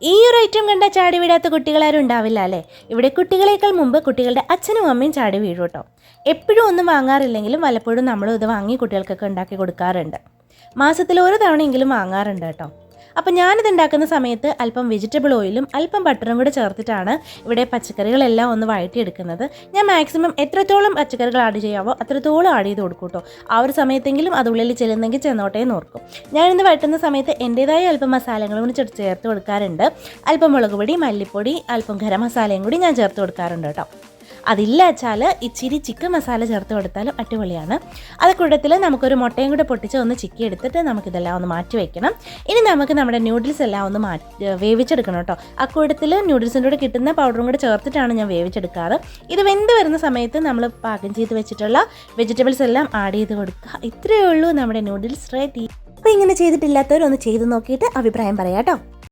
ഈ ഒരു ഐറ്റം കണ്ട ചാടി വീഴാത്ത കുട്ടികളാരും ഉണ്ടാവില്ല അല്ലേ? ഇവിടെ കുട്ടികളേക്കാൾ മുമ്പ് കുട്ടികളുടെ അച്ഛനും അമ്മയും ചാടി വീഴും കേട്ടോ. എപ്പോഴും ഒന്നും വാങ്ങാറില്ലെങ്കിലും വല്ലപ്പോഴും നമ്മളും ഇത് വാങ്ങി കുട്ടികൾക്കൊക്കെ ഉണ്ടാക്കി കൊടുക്കാറുണ്ട്. മാസത്തിൽ ഒരു തവണയെങ്കിലും വാങ്ങാറുണ്ട് കേട്ടോ. അപ്പോൾ ഞാനിത് ഉണ്ടാക്കുന്ന സമയത്ത് അല്പം വെജിറ്റബിൾ ഓയിലും അല്പം ബട്ടറും കൂടെ ചേർത്തിട്ടാണ് ഇവിടെ പച്ചക്കറികളെല്ലാം ഒന്ന് വഴറ്റിയെടുക്കുന്നത്. ഞാൻ മാക്സിമം എത്രത്തോളം പച്ചക്കറികൾ ആഡ് ചെയ്യാവോ അത്രത്തോളം ആഡ് ചെയ്ത് കൊടുക്കും കേട്ടോ. ആ ഒരു സമയത്തെങ്കിലും അത് ഉള്ളിൽ ചെല്ലുന്നെങ്കിൽ ചെന്നോട്ടേ നോർക്കും. ഞാനിന്ന് വഴറ്റുന്ന സമയത്ത് എൻ്റേതായ അല്പം മസാലകളും കൂടി ചേർത്ത് കൊടുക്കാറുണ്ട്. അല്പം മുളക് പൊടി, മല്ലിപ്പൊടി, അല്പം ഗരം മസാലയും കൂടി ഞാൻ ചേർത്ത് കൊടുക്കാറുണ്ട് കേട്ടോ. അതില്ല വെച്ചാൽ ഇച്ചിരി ചിക്കൻ മസാല ചേർത്ത് കൊടുത്താലും അടിപൊളിയാണ്. അത് കൂട്ടത്തിൽ നമുക്കൊരു മുട്ടയും കൂടെ പൊട്ടിച്ച് ഒന്ന് ചിക്കി എടുത്തിട്ട് നമുക്കിതെല്ലാം ഒന്ന് മാറ്റി വയ്ക്കണം. ഇനി നമുക്ക് നമ്മുടെ ന്യൂഡിൽസ് എല്ലാം ഒന്ന് വേവിച്ചെടുക്കണം കേട്ടോ. ആ കൂട്ടത്തിൽ ന്യൂഡിൽസിൻ്റെ കൂടെ കിട്ടുന്ന പൗഡറും കൂടെ ചേർത്തിട്ടാണ് ഞാൻ വേവിച്ചെടുക്കാറ്. ഇത് വെന്ത് വരുന്ന സമയത്ത് നമ്മൾ പാകം ചെയ്ത് വെച്ചിട്ടുള്ള വെജിറ്റബിൾസ് എല്ലാം ആഡ് ചെയ്ത് കൊടുക്കുക. ഇത്രയേ ഉള്ളൂ നമ്മുടെ ന്യൂഡിൽസ് റെഡി. അപ്പോൾ ഇങ്ങനെ ചെയ്തിട്ടില്ലാത്തവരൊന്ന് ചെയ്ത് നോക്കിയിട്ട് അഭിപ്രായം പറയാം കേട്ടോ.